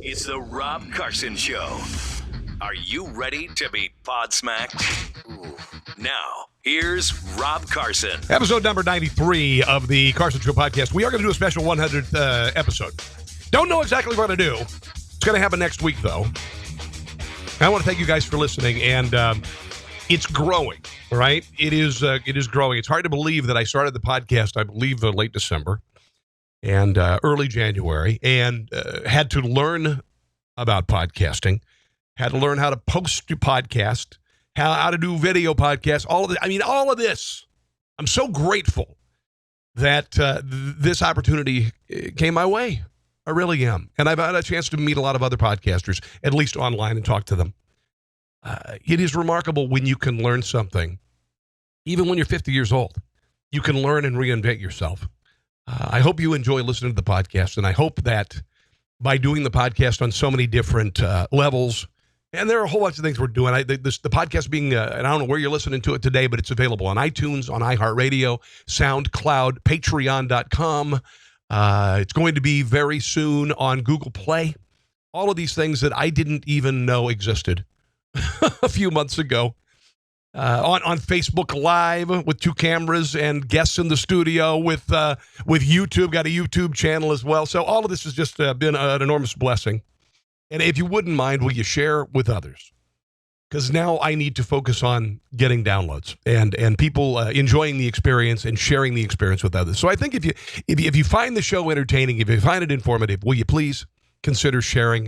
It's the Rob Carson Show. Are you ready to be podsmacked? Now, here's Rob Carson. Episode number 93 of the Carson Show podcast. We are going to do a special 100th episode. Don't know exactly what to do. It's going to happen next week, though. I want to thank you guys for listening, and it's growing, right? It is growing. It's hard to believe that I started the podcast, I believe, late December and early January, and had to learn about podcasting, had to learn how to post your podcast, how to do video podcasts, all of this. I'm so grateful that this opportunity came my way. I really am. And I've had a chance to meet a lot of other podcasters, at least online, and talk to them. It is remarkable when you can learn something, even when you're 50 years old. You can learn and reinvent yourself. I hope you enjoy listening to the podcast, and I hope that by doing the podcast on so many different levels, and there are a whole bunch of things we're doing. The podcast being, and I don't know where you're listening to it today, but it's available on iTunes, on iHeartRadio, SoundCloud, Patreon.com. It's going to be very soon on Google Play. All of these things that I didn't even know existed a few months ago. On Facebook Live with 2 cameras and guests in the studio with YouTube, got a YouTube channel as well. So all of this has just been an enormous blessing. And if you wouldn't mind, will you share with others? Because now I need to focus on getting downloads and people enjoying the experience and sharing the experience with others. So I think if you find the show entertaining, if you find it informative, will you please consider sharing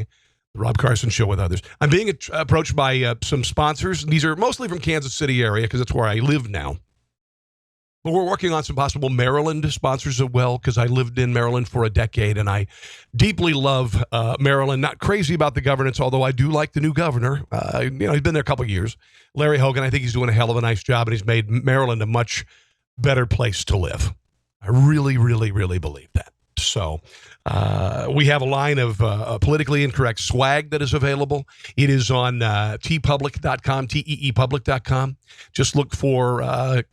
the Rob Carson Show with others? I'm being approached by some sponsors. These are mostly from Kansas City area because that's where I live now. But we're working on some possible Maryland sponsors as well because I lived in Maryland for a decade and I deeply love Maryland. Not crazy about the governance, although I do like the new governor. He's been there a couple of years. Larry Hogan, I think he's doing a hell of a nice job, and he's made Maryland a much better place to live. I really, really, really believe that. So we have a line of politically incorrect swag that is available. It is on teepublic.com, teepublic.com. Just look for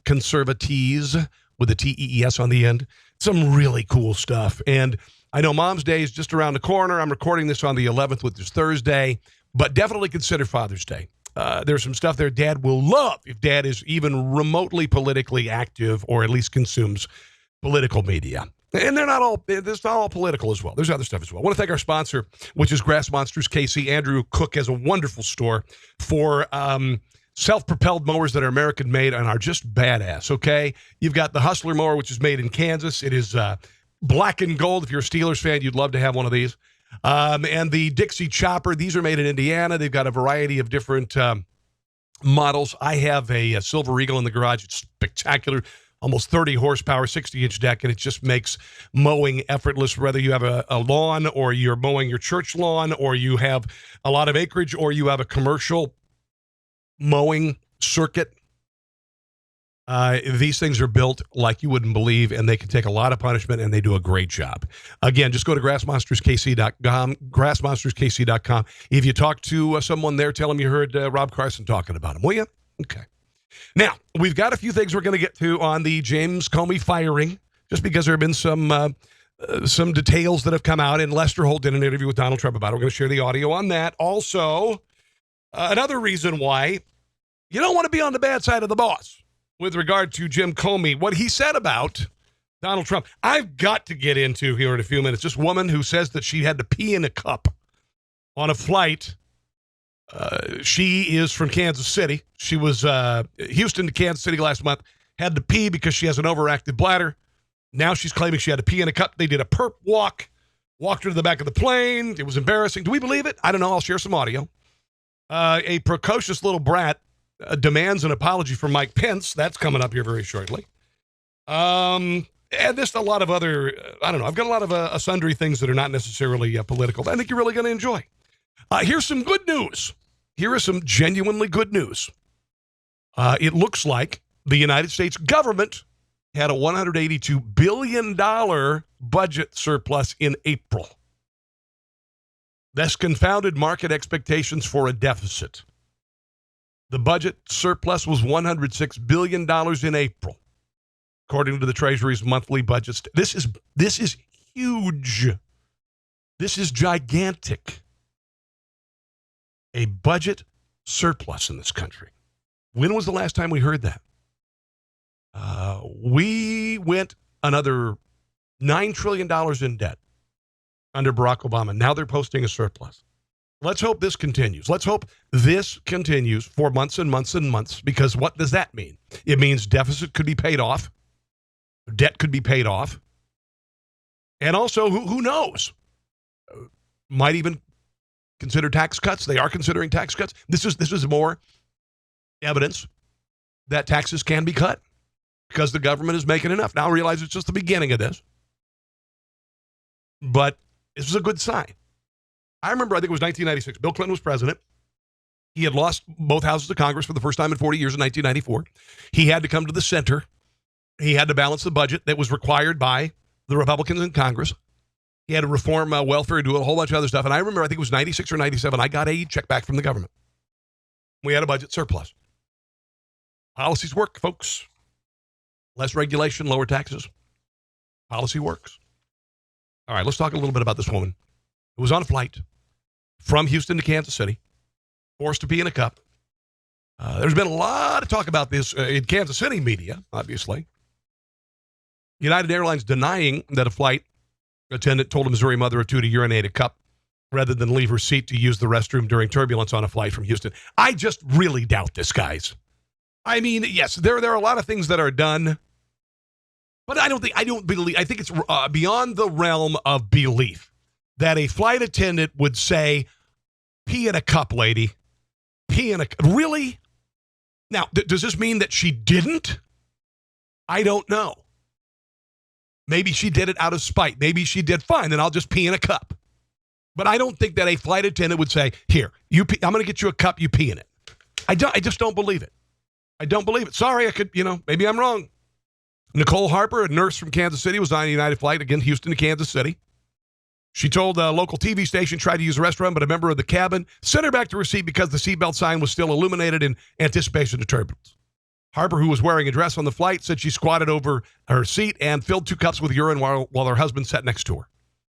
conservatees with a T-E-E-S on the end. Some really cool stuff. And I know Mom's Day is just around the corner. I'm recording this on the 11th, which is Thursday, but definitely consider Father's Day. There's some stuff there Dad will love if Dad is even remotely politically active or at least consumes political media. And it's not all political as well. There's other stuff as well. I want to thank our sponsor, which is Grass Monsters KC. Andrew Cook has a wonderful store for self-propelled mowers that are American-made and are just badass, okay? You've got the Hustler mower, which is made in Kansas. It is black and gold. If you're a Steelers fan, you'd love to have one of these. And the Dixie Chopper, these are made in Indiana. They've got a variety of different models. I have a Silver Eagle in the garage. It's spectacular. Almost 30 horsepower, 60-inch deck, and it just makes mowing effortless, whether you have a lawn or you're mowing your church lawn or you have a lot of acreage or you have a commercial mowing circuit. These things are built like you wouldn't believe, and they can take a lot of punishment, and they do a great job. Again, just go to grassmonsterskc.com, grassmonsterskc.com. If you talk to someone there, tell them you heard Rob Carson talking about him, will you? Okay. Now, we've got a few things we're going to get to on the James Comey firing, just because there have been some details that have come out, and Lester Holt did an interview with Donald Trump about it. We're going to share the audio on that. Also, another reason why you don't want to be on the bad side of the boss with regard to Jim Comey, what he said about Donald Trump. I've got to get into here in a few minutes. This woman who says that she had to pee in a cup on a flight. She is from Kansas City. She was Houston to Kansas City last month, had to pee because she has an overactive bladder. Now she's claiming she had to pee in a cup. They did a perp walked her to the back of the plane. It was embarrassing. Do we believe it? I don't know. I'll share some audio. A precocious little brat demands an apology from Mike Pence. That's coming up here very shortly. And just a lot of other, I don't know. I've got a lot of sundry things that are not necessarily political that I think you're really going to enjoy. Here's some good news. Here is some genuinely good news. It looks like the United States government had a $182 billion budget surplus in April. This confounded market expectations for a deficit. The budget surplus was $106 billion in April, according to the Treasury's monthly budget. This is huge. This is gigantic. a budget surplus in this country. When was the last time we heard that? We went another $9 trillion in debt under Barack Obama. Now they're posting a surplus. Let's hope this continues. Let's hope this continues for months and months and months, because what does that mean? It means deficit could be paid off. Debt could be paid off. And also, who knows? Might even consider tax cuts. They are considering tax cuts. This is more evidence that taxes can be cut because the government is making enough. Now I realize it's just the beginning of this. But this is a good sign. I remember, I think it was 1996. Bill Clinton was president. He had lost both houses of Congress for the first time in 40 years in 1994. He had to come to the center. He had to balance the budget that was required by the Republicans in Congress. He had to reform welfare, do a whole bunch of other stuff. And I remember, I think it was 96 or 97, I got a check back from the government. We had a budget surplus. Policies work, folks. Less regulation, lower taxes. Policy works. All right, let's talk a little bit about this woman who was on a flight from Houston to Kansas City, forced to pee in a cup. There's been a lot of talk about this in Kansas City media, obviously. United Airlines denying that a flight attendant told a Missouri mother or two to urinate a cup rather than leave her seat to use the restroom during turbulence on a flight from Houston. I just really doubt this, guys. I mean, yes, there are a lot of things that are done, but I think it's beyond the realm of belief that a flight attendant would say, pee in a cup, lady. Pee in a cup. Really? Now, does this mean that she didn't? I don't know. Maybe she did it out of spite. Maybe she did, fine, then I'll just pee in a cup. But I don't think that a flight attendant would say, here, you pee, I'm going to get you a cup, you pee in it. I just don't believe it. I don't believe it. Sorry, I could, maybe I'm wrong. Nicole Harper, a nurse from Kansas City, was on a United flight, again, Houston to Kansas City. She told a local TV station tried to use the restroom, but a member of the cabin sent her back to her seat because the seatbelt sign was still illuminated in anticipation of turbulence. Harper, who was wearing a dress on the flight, said she squatted over her seat and filled 2 cups with urine while her husband sat next to her.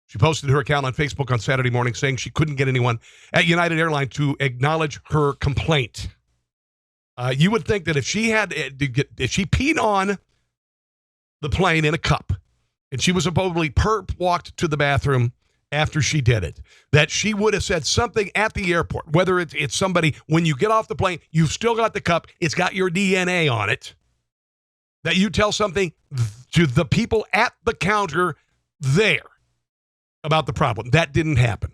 She posted her account on Facebook on Saturday morning saying she couldn't get anyone at United Airlines to acknowledge her complaint. You would think that if she peed on the plane in a cup and she was supposedly walked to the bathroom after she did it, that she would have said something at the airport, whether it's somebody, when you get off the plane, you've still got the cup, it's got your DNA on it, that you tell something to the people at the counter there about the problem. That didn't happen.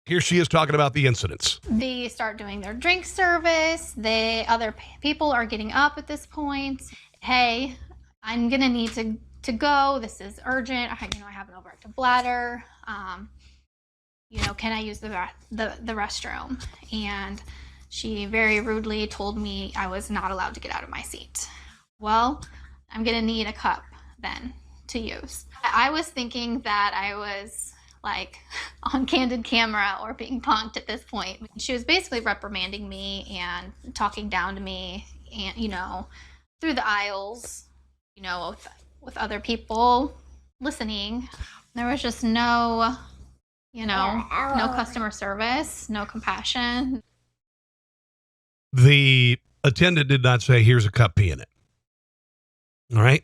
Here she is talking about the incidents. They start doing their drink service. Other people are getting up at this point. Hey, I'm going to need to go. This is urgent. I have an overactive bladder. Can I use the restroom? And she very rudely told me I was not allowed to get out of my seat. Well, I'm going to need a cup then to use. I was thinking that I was like on candid camera or being punked at this point. She was basically reprimanding me and talking down to me and, through the aisles, with other people listening. There was just no customer service, no compassion. The attendant did not say, here's a cup, pee in it. All right?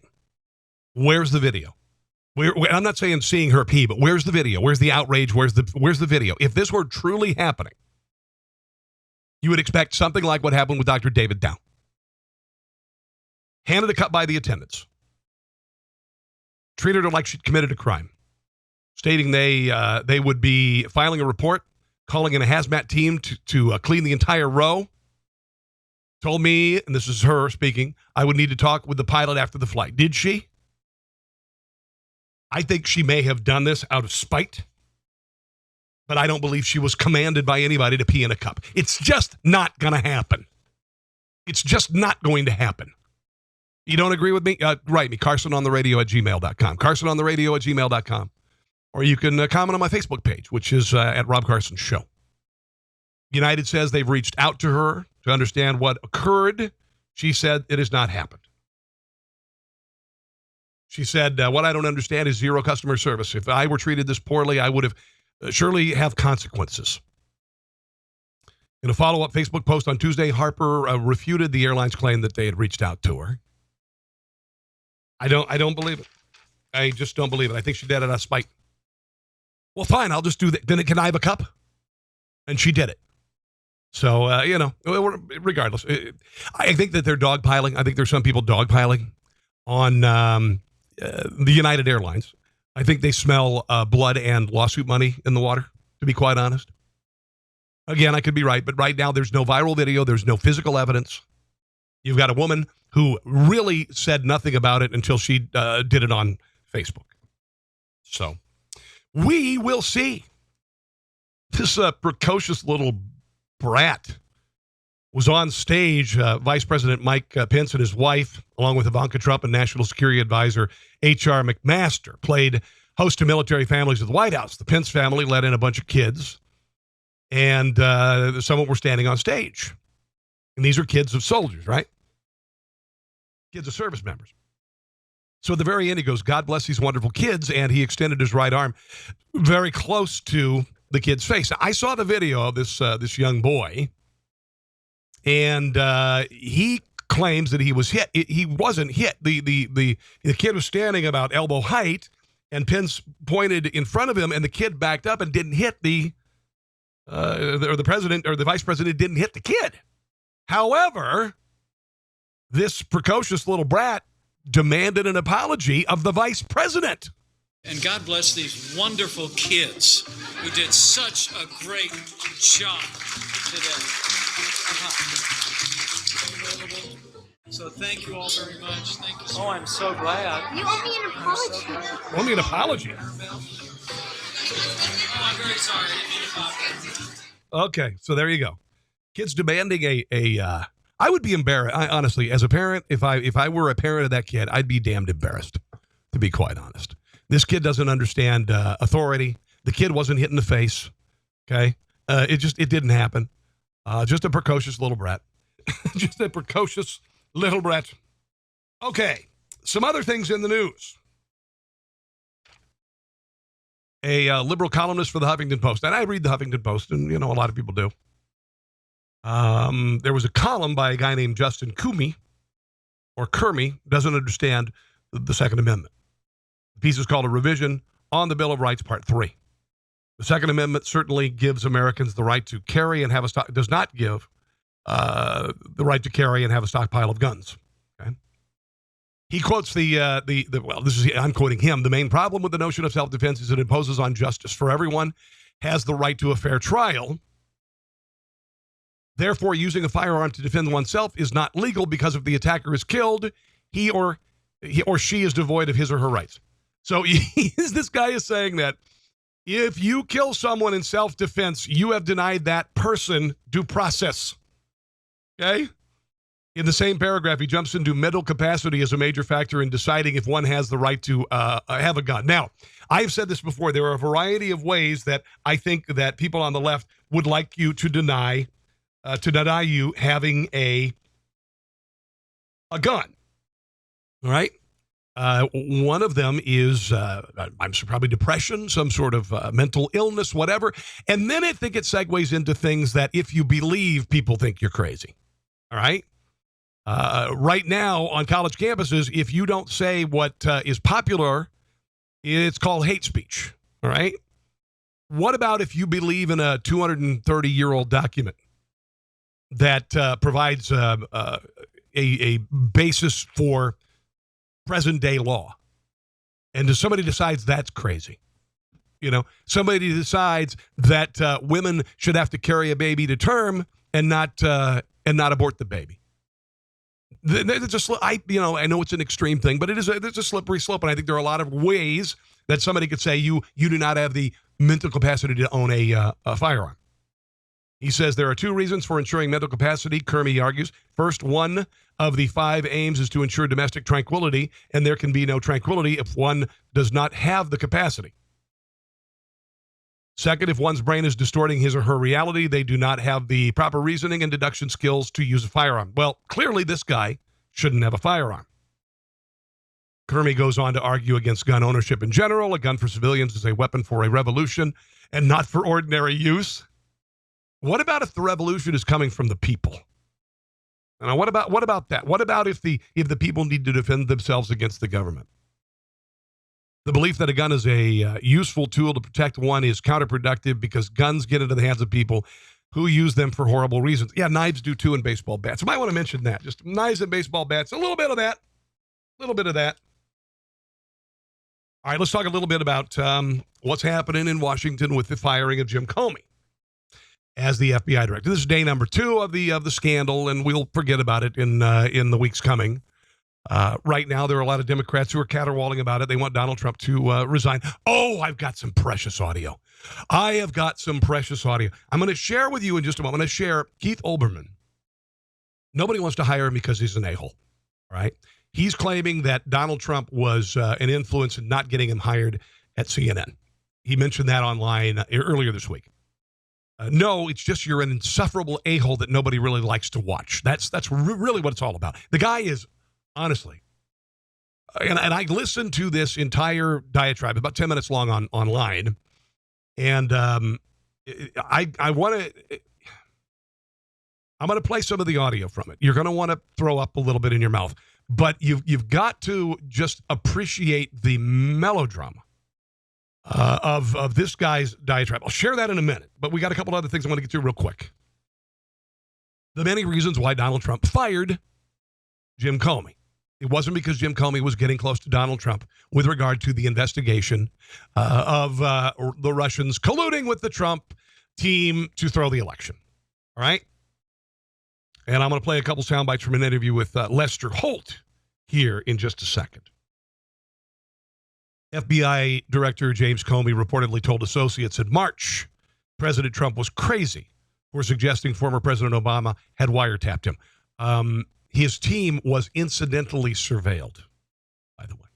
Where's the video? I'm not saying seeing her pee, but where's the video? Where's the outrage? Where's the video? If this were truly happening, you would expect something like what happened with Dr. David Dow. Handed a cup by the attendants. Treated her like she'd committed a crime. Stating they would be filing a report, calling in a hazmat team to clean the entire row. Told me, and this is her speaking, I would need to talk with the pilot after the flight. Did she? I think she may have done this out of spite, but I don't believe she was commanded by anybody to pee in a cup. It's just not going to happen. It's just not going to happen. You don't agree with me? Write me, carsonontheradio@gmail.com. carsonontheradio@gmail.com. Or you can comment on my Facebook page, which is at Rob Carson Show. United says they've reached out to her to understand what occurred. She said it has not happened. She said, what I don't understand is zero customer service. If I were treated this poorly, I would have surely have consequences. In a follow-up Facebook post on Tuesday, Harper refuted the airline's claim that they had reached out to her. I don't believe it. I just don't believe it. I think she did it out of spite. Well, fine, I'll just do that. Then can I have a cup? And she did it. So, regardless, I think that they're dogpiling. I think there's some people dogpiling on the United Airlines. I think they smell blood and lawsuit money in the water, to be quite honest. Again, I could be right, but right now there's no viral video. There's no physical evidence. You've got a woman who really said nothing about it until she did it on Facebook. So we will see. This precocious little brat was on stage. Vice President Mike Pence and his wife, along with Ivanka Trump and National Security Advisor H.R. McMaster, played host to military families at the White House. The Pence family let in a bunch of kids, and some of them were standing on stage. And these are kids of soldiers, right? Kids of service members. So at the very end, he goes, "God bless these wonderful kids," and he extended his right arm very close to the kid's face. Now, I saw the video of this young boy, and he claims that he was hit. He wasn't hit. The kid was standing about elbow height, and Pence pointed in front of him, and the kid backed up and didn't hit the president or the vice president didn't hit the kid. However, this precocious little brat demanded an apology of the vice president. And God bless these wonderful kids who did such a great job today. So thank you all very much. Thank you. Oh, I'm so glad. You owe me an apology. Owe me an apology. Oh, I'm very sorry. I didn't mean to talk. Okay, so there you go. Kids demanding a I would be embarrassed. Honestly, as a parent, if I were a parent of that kid, I'd be damned embarrassed, to be quite honest. This kid doesn't understand authority. The kid wasn't hit in the face. Okay, it didn't happen. Just a precocious little brat. Just a precocious little brat. Okay, some other things in the news. A liberal columnist for the Huffington Post, and I read the Huffington Post, and a lot of people do. There was a column by a guy named Justin Comey, or Kermey, doesn't understand the Second Amendment. The piece is called "A Revision on the Bill of Rights, Part 3. The Second Amendment certainly gives Americans the right to carry and have does not give the right to carry and have a stockpile of guns. Okay? He quotes I'm quoting him. "The main problem with the notion of self-defense is it imposes on justice for everyone has the right to a fair trial. Therefore, using a firearm to defend oneself is not legal because if the attacker is killed, he or she is devoid of his or her rights." So this guy is saying that if you kill someone in self-defense, you have denied that person due process. Okay? In the same paragraph, he jumps into mental capacity as a major factor in deciding if one has the right to have a gun. Now, I've said this before. There are a variety of ways that I think that people on the left would like you to deny you having a gun. All right? One of them is, I'm sure, probably depression, some sort of mental illness, whatever. And then I think it segues into things that if you believe, people think you're crazy. All right? Right now on college campuses, if you don't say what is popular, it's called hate speech. All right? What about if you believe in a 230-year-old document that provides a basis for present-day law? And if somebody decides that's crazy, somebody decides that women should have to carry a baby to term and not abort the baby. I know it's an extreme thing, but there's a slippery slope, and I think there are a lot of ways that somebody could say you do not have the mental capacity to own a firearm. He says there are two reasons for ensuring mental capacity, Kermey argues. First, one of the 5 aims is to ensure domestic tranquility, and there can be no tranquility if one does not have the capacity. Second, if one's brain is distorting his or her reality, they do not have the proper reasoning and deduction skills to use a firearm. Well, clearly this guy shouldn't have a firearm. Kermey goes on to argue against gun ownership in general. A gun for civilians is a weapon for a revolution and not for ordinary use. What about if the revolution is coming from the people? And what about that? What about if the people need to defend themselves against the government? The belief that a gun is a useful tool to protect one is counterproductive because guns get into the hands of people who use them for horrible reasons. Yeah, knives do too, and baseball bats. You might want to mention that. Just knives and baseball bats. A little bit of that. A little bit of that. All right, let's talk a little bit about what's happening in Washington with the firing of Jim Comey as the FBI director. This is day number 2 of the scandal, and we'll forget about it in the weeks coming. Right now, there are a lot of Democrats who are caterwauling about it. They want Donald Trump to resign. Oh, I've got some precious audio. I'm going to share with you in just a moment. I'm going to share Keith Olberman. Nobody wants to hire him because he's an a-hole, right? He's claiming that Donald Trump was an influence in not getting him hired at CNN. He mentioned that online earlier this week. No, it's just you're an insufferable a-hole that nobody really likes to watch. That's really what it's all about. The guy is, honestly, and I listened to this entire diatribe, about 10 minutes long online, and I'm going to play some of the audio from it. You're going to want to throw up a little bit in your mouth, but you've got to just appreciate the melodrama of this guy's diatribe. I'll share that in a minute, but we got a couple other things I want to get to real quick. The many reasons why Donald Trump fired Jim Comey. It wasn't because Jim Comey was getting close to Donald Trump with regard to the investigation of the Russians colluding with the Trump team to throw the election. All right? And I'm going to play a couple sound bites from an interview with Lester Holt here in just a second. FBI Director James Comey reportedly told associates in March President Trump was crazy for suggesting former President Obama had wiretapped him. His team was incidentally surveilled, by the way.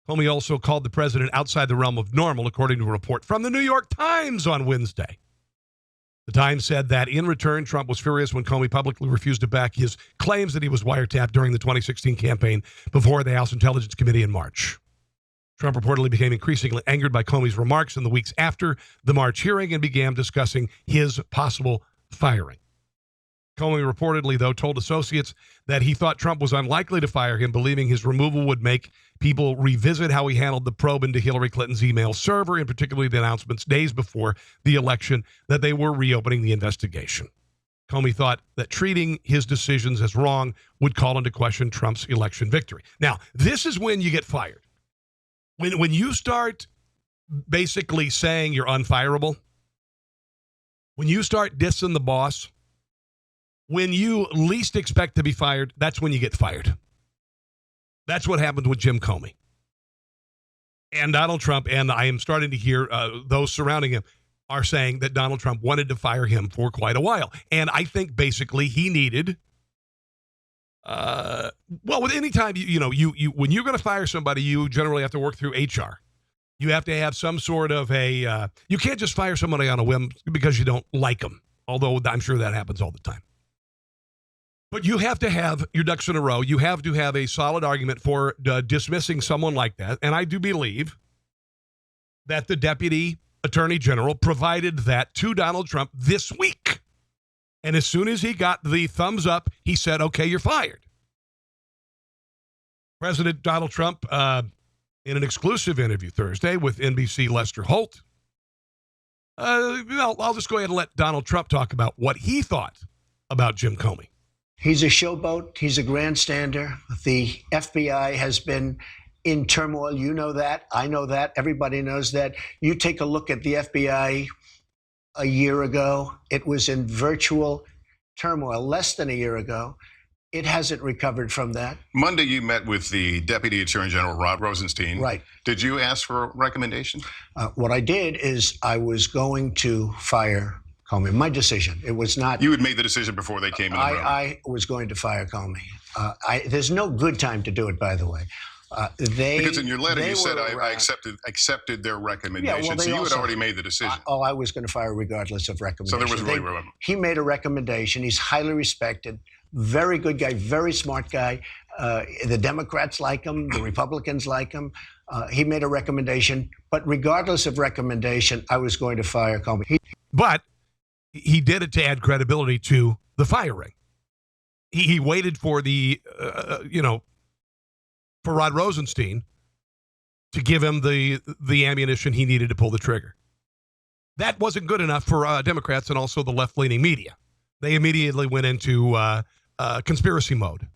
Comey also called the president outside the realm of normal, according to a report from the New York Times on Wednesday. The Times said that in return, Trump was furious when Comey publicly refused to back his claims that he was wiretapped during the 2016 campaign before the House Intelligence Committee in March. Trump reportedly became increasingly angered by Comey's remarks in the weeks after the March hearing and began discussing his possible firing. Comey reportedly, though, told associates that he thought Trump was unlikely to fire him, believing his removal would make people revisit how he handled the probe into Hillary Clinton's email server, and particularly the announcements days before the election that they were reopening the investigation. Comey thought that treating his decisions as wrong would call into question Trump's election victory. Now, this is when you get fired. When you start basically saying you're unfireable, when you start dissing the boss, when you least expect to be fired, that's when you get fired. That's what happened with Jim Comey. And Donald Trump, and I am starting to hear those surrounding him, are saying that Donald Trump wanted to fire him for quite a while. And I think basically he needed, with any time, you when you're going to fire somebody, you generally have to work through HR. You have to have some sort of you can't just fire somebody on a whim because you don't like them, although I'm sure that happens all the time. But you have to have your ducks in a row. You have to have a solid argument for dismissing someone like that. And I do believe that the Deputy Attorney General provided that to Donald Trump this week. And as soon as he got the thumbs up, he said, okay, you're fired. President Donald Trump, in an exclusive interview Thursday with NBC Lester Holt, I'll just go ahead and let Donald Trump talk about what he thought about Jim Comey. He's a showboat. He's a grandstander. The FBI has been in turmoil. You know that. I know that. Everybody knows that. You take a look at the FBI a year ago. It was in virtual turmoil less than a year ago. It hasn't recovered from that. Monday, you met with the Deputy Attorney General, Rod Rosenstein. Right. Did you ask for a recommendation? What I did is I was going to fire Comey. My decision. It was not. You had made the decision before they came in the room. I was going to fire Comey. There's no good time to do it, by the way. Because in your letter you said I accepted their recommendation. Yeah, well, so you had already made the decision. I was going to fire regardless of recommendation. So there was really room. He made a recommendation. He's highly respected, very good guy, very smart guy. The Democrats like him. The Republicans like him. He made a recommendation. But regardless of recommendation, I was going to fire Comey. But he did it to add credibility to the firing. He waited for for Rod Rosenstein to give him the ammunition he needed to pull the trigger. That wasn't good enough for Democrats and also the left-leaning media. They immediately went into conspiracy mode.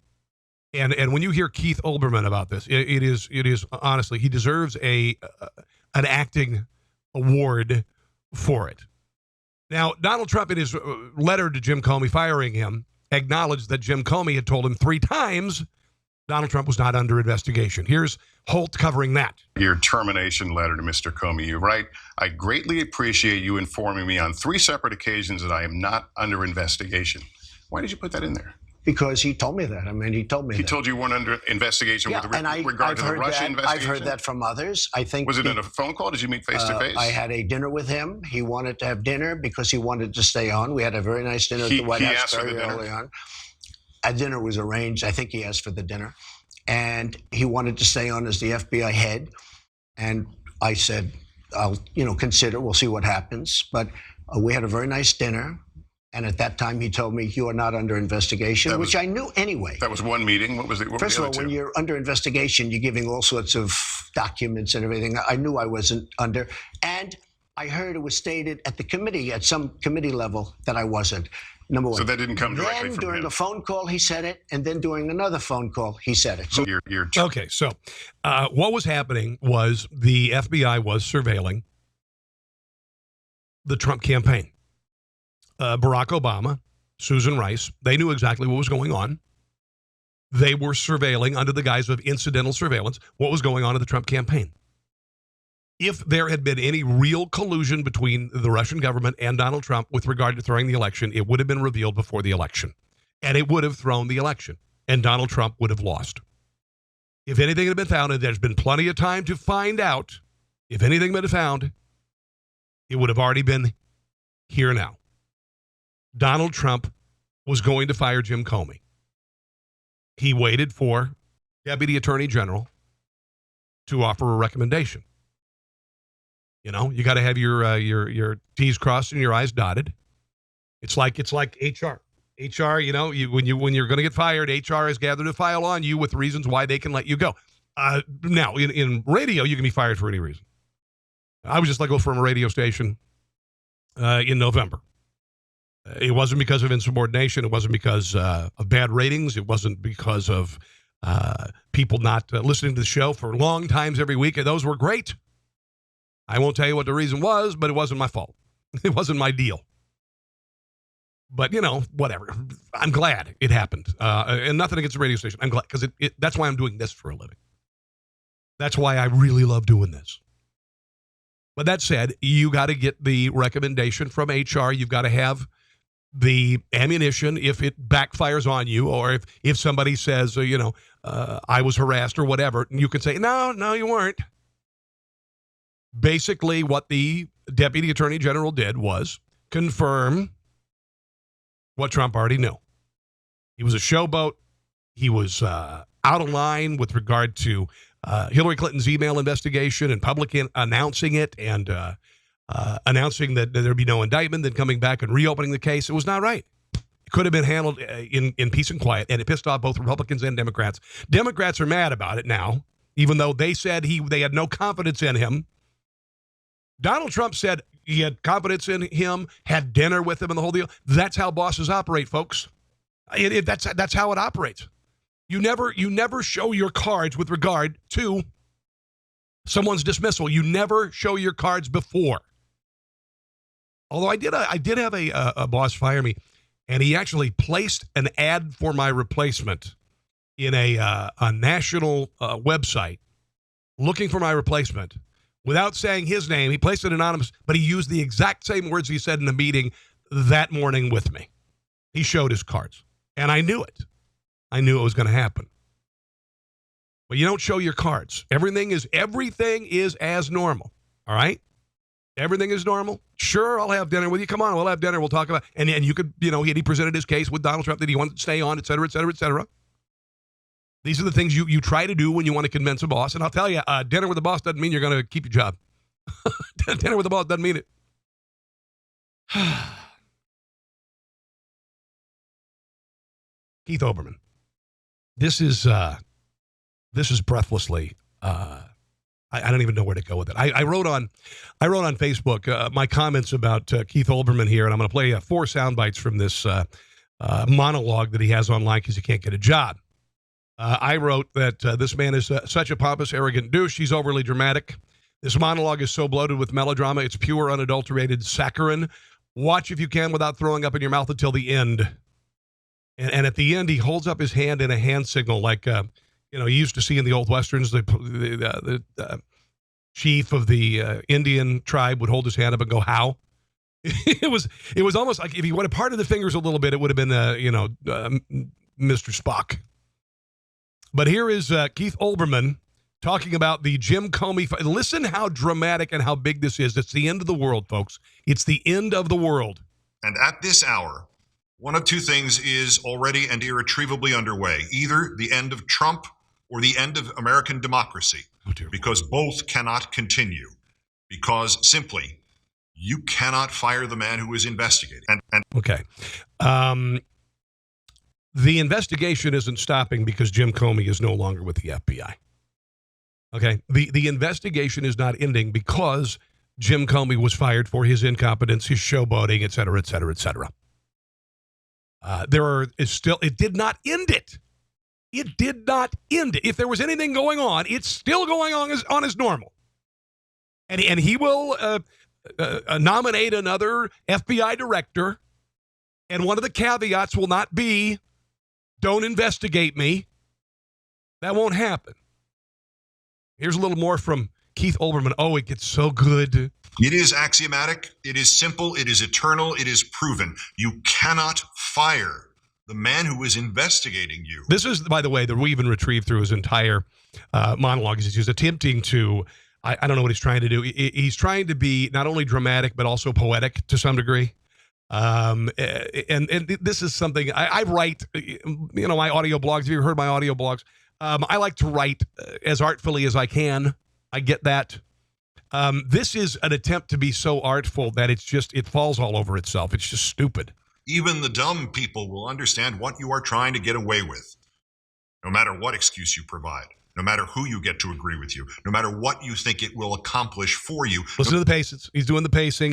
And when you hear Keith Olberman about this, it is honestly, he deserves an acting award for it. Now, Donald Trump, in his letter to Jim Comey firing him, acknowledged that Jim Comey had told him 3 times Donald Trump was not under investigation. Here's Holt covering that. Your termination letter to Mr. Comey, you write, I greatly appreciate you informing me on 3 separate occasions that I am not under investigation. Why did you put that in there? Because he told me that. I mean, he told me He that. told you weren't under investigation with regard to the Russia investigation? I've heard that from others. I think. Was it in a phone call? Did you meet face to face? I had a dinner with him. He wanted to have dinner because he wanted to stay on. We had a very nice dinner at the White House very early on. A dinner was arranged. I think he asked for the dinner. And he wanted to stay on as the FBI head. And I said, I'll consider. We'll see what happens. But we had a very nice dinner. And at that time, he told me, you are not under investigation, which I knew anyway. That was one meeting. What was it? First of all, when you're under investigation, you're giving all sorts of documents and everything. I knew I wasn't under. And I heard it was stated at the committee, at some committee level, that I wasn't. Number one. So that didn't come directly then from during him. a phone call, he said it. And then during another phone call, he said it. So Okay, so what was happening was the FBI was surveilling the Trump campaign. Barack Obama, Susan Rice, they knew exactly what was going on. They were surveilling under the guise of incidental surveillance what was going on in the Trump campaign. If there had been any real collusion between the Russian government and Donald Trump with regard to throwing the election, it would have been revealed before the election. And it would have thrown the election. And Donald Trump would have lost. If anything had been found, and there's been plenty of time to find out, if anything had been found, it would have already been here now. Donald Trump was going to fire Jim Comey. He waited for Deputy Attorney General to offer a recommendation. You got to have your T's crossed and your I's dotted. It's like HR. HR, when you're going to get fired, HR has gathered a file on you with reasons why they can let you go. Now, in radio, you can be fired for any reason. I was just let go from a radio station in November. It wasn't because of insubordination. It wasn't because of bad ratings. It wasn't because of people not listening to the show for long times every week. And those were great. I won't tell you what the reason was, but it wasn't my fault. It wasn't my deal. But, whatever. I'm glad it happened. And nothing against the radio station. I'm glad because that's why I'm doing this for a living. That's why I really love doing this. But that said, you got to get the recommendation from HR. You've got to have the ammunition if it backfires on you, or if somebody says, I was harassed or whatever, you can say, no, you weren't. Basically, what the Deputy Attorney General did was confirm what Trump already knew. He was a showboat. He was out of line with regard to Hillary Clinton's email investigation and public announcing it and announcing that there'd be no indictment, then coming back and reopening the case. It was not right. It could have been handled in peace and quiet, and it pissed off both Republicans and Democrats. Democrats are mad about it now, even though they said they had no confidence in him. Donald Trump said he had confidence in him, had dinner with him, and the whole deal. That's how bosses operate, folks. That's how it operates. You never show your cards with regard to someone's dismissal. You never show your cards before. Although I did have a boss fire me, and he actually placed an ad for my replacement in a national website looking for my replacement without saying his name. He placed it anonymous, but he used the exact same words he said in the meeting that morning with me. He showed his cards, and I knew it. I knew it was going to happen. But you don't show your cards. Everything is as normal, all right? Everything is normal. Sure, I'll have dinner with you. Come on, we'll have dinner. We'll talk about it. And you could, he presented his case with Donald Trump that he wanted to stay on, et cetera, et cetera, et cetera. These are the things you try to do when you want to convince a boss. And I'll tell you, dinner with the boss doesn't mean you're going to keep your job. Dinner with the boss doesn't mean it. Keith Olberman. This is breathlessly. I don't even know where to go with it. I wrote on Facebook my comments about Keith Olberman here, and I'm going to play 4 sound bites from this monologue that he has online because he can't get a job. I wrote that this man is such a pompous, arrogant douche. He's overly dramatic. This monologue is so bloated with melodrama. It's pure, unadulterated saccharine. Watch if you can without throwing up in your mouth until the end. And at the end, he holds up his hand in a hand signal like, you used to see in the old Westerns, the chief of the Indian tribe would hold his hand up and go, how? It was almost like if he would have parted the fingers a little bit, it would have been, Mr. Spock. But here is Keith Olberman talking about the Jim Comey. Listen how dramatic and how big this is. It's the end of the world, folks. It's the end of the world. And at this hour, one of 2 things is already and irretrievably underway. Either the end of Trump or the end of American democracy. Oh, dear. Because both cannot continue. Because simply, you cannot fire the man who is investigating. Okay. The investigation isn't stopping because Jim Comey is no longer with the FBI. Okay. The investigation is not ending because Jim Comey was fired for his incompetence, his showboating, et cetera, et cetera, et cetera. It did not end it. It did not end it. If there was anything going on, it's still going on as normal. And he will nominate another FBI director. And one of the caveats will not be, don't investigate me. That won't happen. Here's a little more from Keith Olbermann. Oh, it gets so good. It is axiomatic. It is simple. It is eternal. It is proven. You cannot fire the man who is investigating you. This is, by the way, that we even retrieved through his entire monologue. He's attempting to, I don't know what he's trying to do. He's trying to be not only dramatic, but also poetic to some degree. And this is something I write, my audio blogs. Have you ever heard my audio blogs? I like to write as artfully as I can. I get that. This is an attempt to be so artful that it falls all over itself. It's just stupid. Even the dumb people will understand what you are trying to get away with, no matter what excuse you provide, no matter who you get to agree with you, no matter what you think it will accomplish for you. Listen to the paces. He's doing the pacing.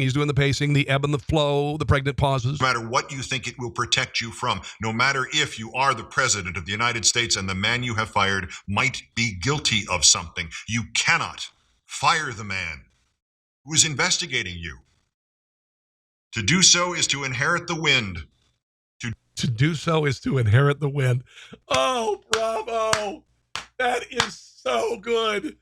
The ebb and the flow, the pregnant pauses. No matter what you think it will protect you from, no matter if you are the president of the United States and the man you have fired might be guilty of something, you cannot fire the man who is investigating you. To do so is to inherit the wind. To do so is to inherit the wind. Oh, bravo. That is so good.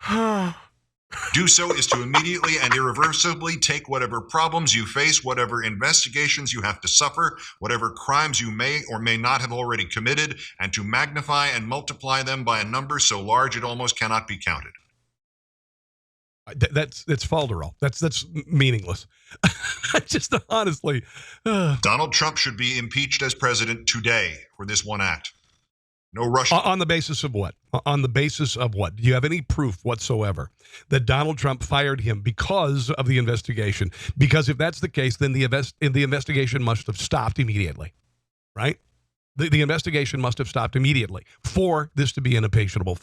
Do so is to immediately and irreversibly take whatever problems you face, whatever investigations you have to suffer, whatever crimes you may or may not have already committed, and to magnify and multiply them by a number so large it almost cannot be counted. That's falderall. That's meaningless. Just honestly. Donald Trump should be impeached as president today for this one act. No rush. On the basis of what? On the basis of what? Do you have any proof whatsoever that Donald Trump fired him because of the investigation? Because if that's the case, then the investigation must have stopped immediately, right? The investigation must have stopped immediately for this to be an impeachable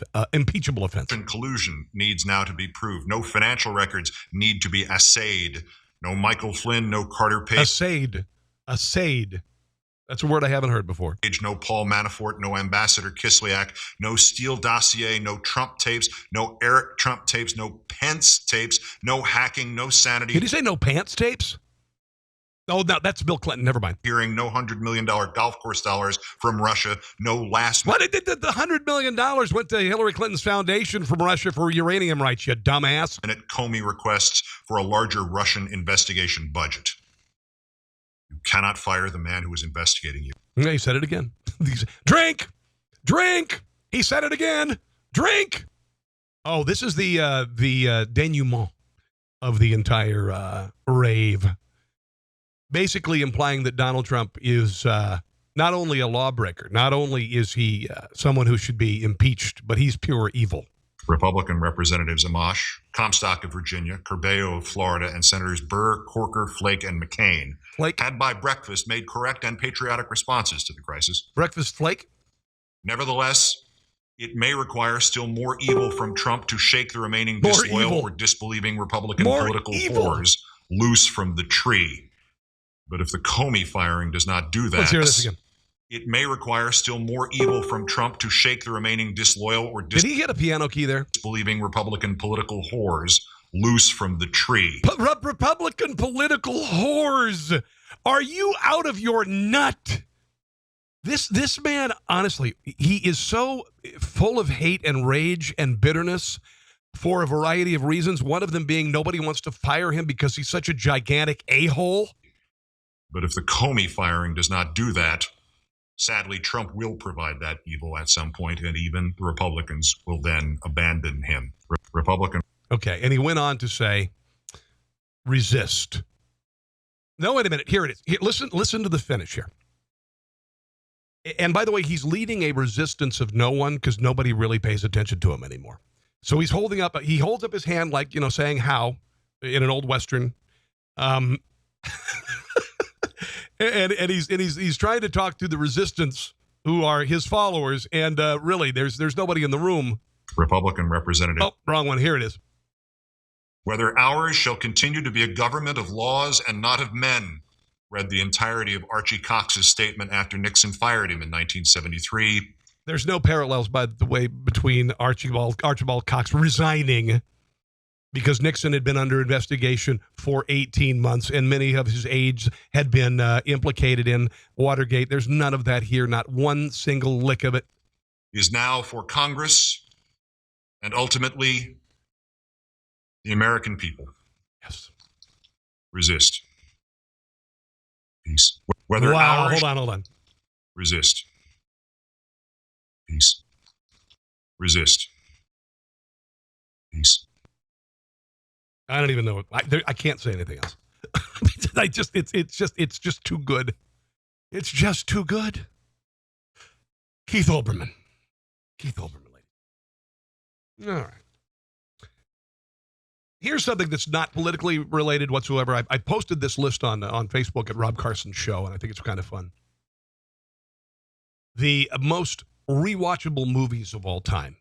offense. And collusion needs now to be proved. No financial records need to be assayed. No Michael Flynn, no Carter Page. Assayed. That's a word I haven't heard before. No Paul Manafort, no Ambassador Kislyak, no Steele dossier, no Trump tapes, no Eric Trump tapes, no Pence tapes, no hacking, no sanity. Did he say no pants tapes? Oh, no, that's Bill Clinton. Never mind. Hearing no $100 million golf course dollars from Russia, no last... What? The $100 million went to Hillary Clinton's foundation from Russia for uranium rights, you dumbass. ...minute Comey requests for a larger Russian investigation budget. You cannot fire the man who is investigating you. Yeah, he said it again. Drink! He said it again. Drink! Oh, this is the denouement of the entire rave. Basically implying that Donald Trump is not only a lawbreaker, not only is he someone who should be impeached, but he's pure evil. Republican Representatives Amash, Comstock of Virginia, Corbeil of Florida, and Senators Burr, Corker, Flake, and McCain had by breakfast made correct and patriotic responses to the crisis. Breakfast Flake? Nevertheless, it may require still more evil from Trump to shake the remaining disloyal or disbelieving Republican political whores loose from the tree. But if the Comey firing does not do that, let's hear this again. It may require still more evil from Trump to shake the remaining disloyal or Did he get a piano key there? disbelieving Republican political whores loose from the tree. Republican political whores. Are you out of your nut? This man, honestly, he is so full of hate and rage and bitterness for a variety of reasons, one of them being nobody wants to fire him because he's such a gigantic a-hole. But if the Comey firing does not do that, sadly, Trump will provide that evil at some point, and even the Republicans will then abandon him. Republican. Okay, and he went on to say, resist. No, wait a minute. Here it is. Here, listen to the finish here. And by the way, he's leading a resistance of no one because nobody really pays attention to him anymore. So he holds up his hand like, saying how in an old Western. And he's trying to talk to the resistance who are his followers. And really, there's nobody in the room. Republican Representative. Oh, wrong one. Here it is. Whether ours shall continue to be a government of laws and not of men, read the entirety of Archie Cox's statement after Nixon fired him in 1973. There's no parallels, by the way, between Archibald Cox resigning because Nixon had been under investigation for 18 months and many of his aides had been implicated in Watergate. There's none of that here, not one single lick of it. Is now for Congress and ultimately the American people. Yes. Resist. Peace. Whether wow, hold on. Resist. Peace. Resist. Peace. I don't even know. I can't say anything else. It's just too good. It's just too good. Keith Olberman, lady. All right. Here's something that's not politically related whatsoever. I posted this list on Facebook at Rob Carson Show, and I think it's kind of fun. The most rewatchable movies of all time.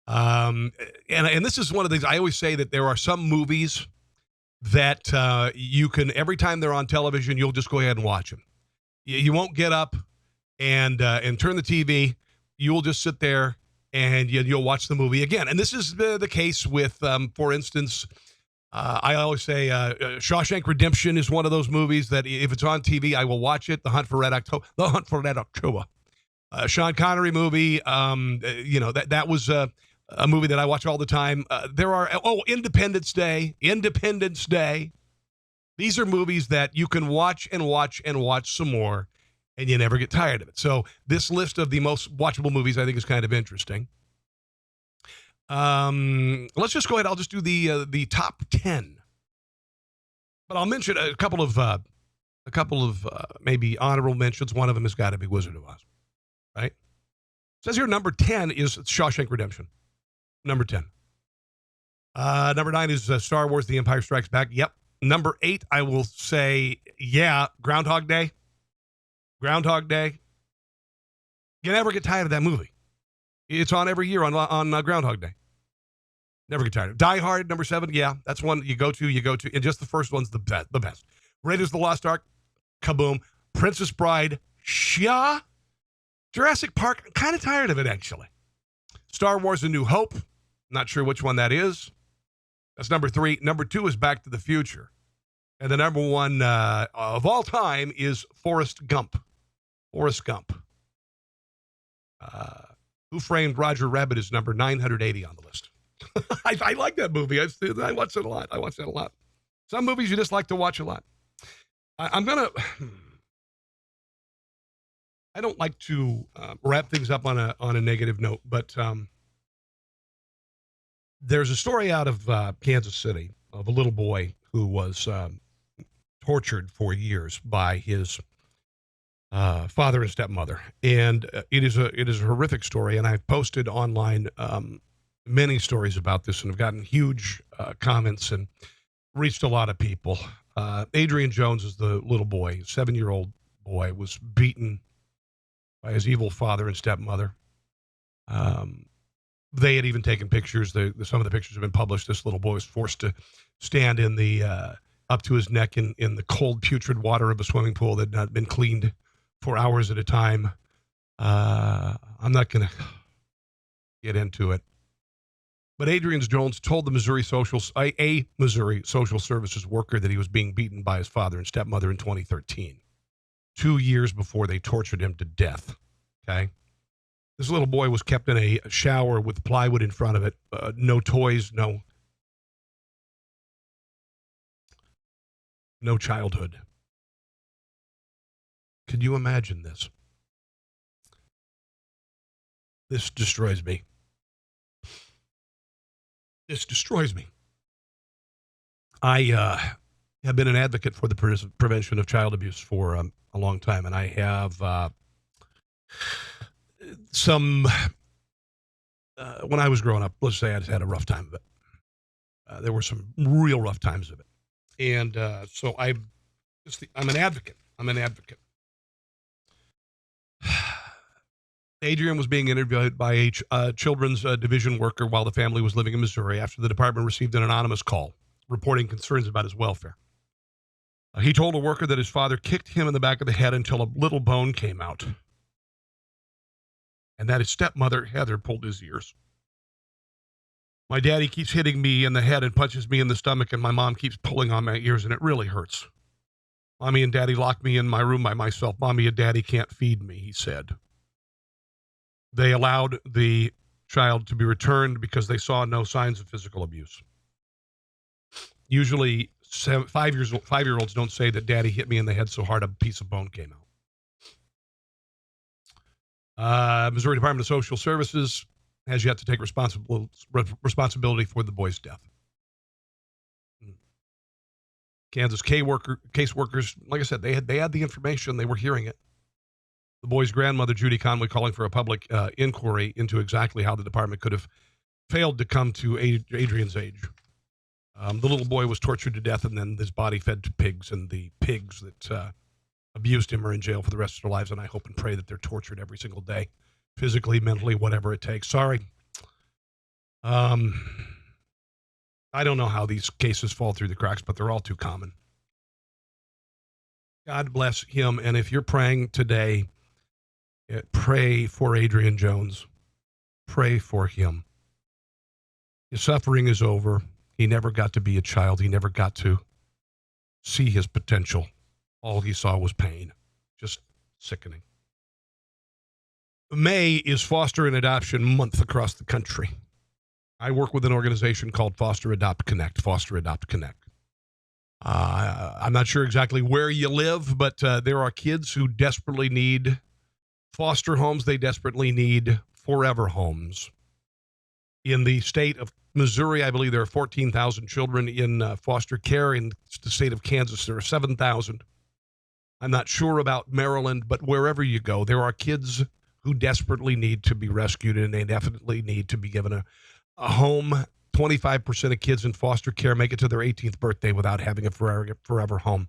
And this is one of the things I always say, that there are some movies that you can, every time they're on television, you'll just go ahead and watch them. You won't get up and turn the TV. You'll just sit there and you'll watch the movie again. And this is the case with, for instance, I always say Shawshank Redemption is one of those movies that if it's on TV, I will watch it. The Hunt for Red October. Sean Connery movie, that was a movie that I watch all the time. There are, Independence Day. These are movies that you can watch and watch and watch some more, and you never get tired of it. So this list of the most watchable movies I think is kind of interesting. Let's just go ahead. I'll just do the top 10, but I'll mention a couple of maybe honorable mentions. One of them has got to be Wizard of Oz, right? It says here number 10 is Shawshank Redemption. Number 10. Number 9 is Star Wars: The Empire Strikes Back. Yep. Number 8, I will say, Groundhog Day. You never get tired of that movie. It's on every year on Groundhog Day. Never get tired of it. Die Hard, number 7. Yeah, that's one you go to. And just the first one's the best. Raiders of the Lost Ark. Kaboom. Princess Bride. Shia. Jurassic Park. I'm kind of tired of it, actually. Star Wars: A New Hope. Not sure which one that is. That's number 3. Number 2 is Back to the Future. And the number 1 of all time is Forrest Gump. Who Framed Roger Rabbit is number 980 on the list. I like that movie. I watch it a lot. Some movies you just like to watch a lot. I don't like to wrap things up on a negative note, but there's a story out of Kansas City of a little boy who was tortured for years by his father and stepmother. And it is a horrific story. And I've posted online many stories about this and have gotten huge comments and reached a lot of people. Adrian Jones is the little boy, 7-year-old boy, was beaten by his evil father and stepmother. They had even taken pictures. Some of the pictures have been published. This little boy was forced to stand in the up to his neck in the cold, putrid water of a swimming pool that had not been cleaned for hours at a time. I'm not going to get into it. But Adrian Jones told a Missouri Social Services worker that he was being beaten by his father and stepmother in 2013, 2 years before they tortured him to death. Okay? This little boy was kept in a shower with plywood in front of it, no toys, no childhood. Can you imagine this? This destroys me. This destroys me. I have been an advocate for the prevention of child abuse for a long time, and I have when I was growing up, let's say I just had a rough time of it. There were some real rough times of it. And so I'm an advocate. I'm an advocate. Adrian was being interviewed by a children's division worker while the family was living in Missouri after the department received an anonymous call reporting concerns about his welfare. He told a worker that his father kicked him in the back of the head until a little bone came out, and that his stepmother, Heather, pulled his ears. My daddy keeps hitting me in the head and punches me in the stomach, and my mom keeps pulling on my ears, and it really hurts. Mommy and Daddy locked me in my room by myself. Mommy and Daddy can't feed me, he said. They allowed the child to be returned because they saw no signs of physical abuse. Usually, 5-year-olds don't say that Daddy hit me in the head so hard a piece of bone came out. Missouri Department of Social Services has yet to take responsibility for the boy's death. Kansas caseworkers, like I said, they had the information. They were hearing it. The boy's grandmother, Judy Conway, calling for a public inquiry into exactly how the department could have failed to come to Adrian's age. The little boy was tortured to death and then his body fed to pigs, and the pigs that abused him are in jail for the rest of their lives, and I hope and pray that they're tortured every single day, physically, mentally, whatever it takes. Sorry. I don't know how these cases fall through the cracks, but they're all too common. God bless him, and if you're praying today, pray for Adrian Jones. Pray for him. His suffering is over. He never got to be a child. He never got to see his potential. All he saw was pain. Just sickening. May is Foster and Adoption Month across the country. I work with an organization called Foster Adopt Connect. Foster Adopt Connect. I'm not sure exactly where you live, but there are kids who desperately need foster homes. They desperately need forever homes. In the state of Missouri, I believe there are 14,000 children in foster care. In the state of Kansas, there are 7,000. I'm not sure about Maryland, but wherever you go, there are kids who desperately need to be rescued, and they definitely need to be given a home. 25% of kids in foster care make it to their 18th birthday without having a forever home,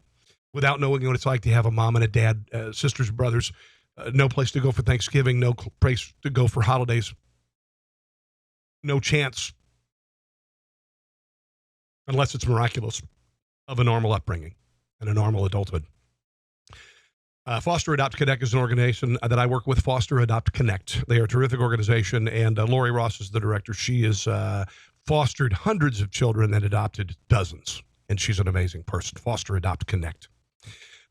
without knowing what it's like to have a mom and a dad, sisters, brothers, no place to go for Thanksgiving, no place to go for holidays, no chance, unless it's miraculous, of a normal upbringing and a normal adulthood. Foster Adopt Connect is an organization that I work with, Foster Adopt Connect. They are a terrific organization, and Lori Ross is the director. She has fostered hundreds of children and adopted dozens, and she's an amazing person. Foster Adopt Connect.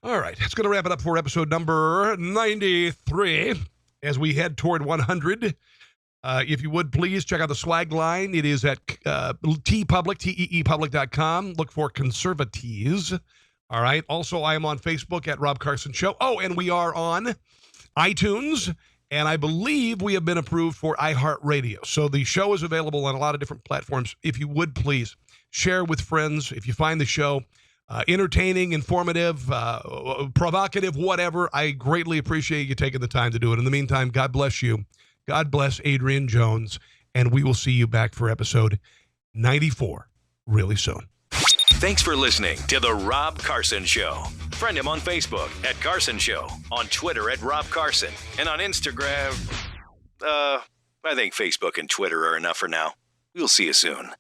All right, that's going to wrap it up for episode number 93 as we head toward 100. If you would, please check out the swag line. It is at teepublic.com. Look for Conservatees. All right. Also, I am on Facebook at Rob Carson Show. Oh, and we are on iTunes, and I believe we have been approved for iHeartRadio. So the show is available on a lot of different platforms. If you would, please share with friends. If you find the show entertaining, informative, provocative, whatever. I greatly appreciate you taking the time to do it. In the meantime, God bless you. God bless Adrian Jones, and we will see you back for episode 94 really soon. Thanks for listening to The Rob Carson Show. Friend him on Facebook at Carson Show, on Twitter at Rob Carson, and on Instagram, I think Facebook and Twitter are enough for now. We'll see you soon.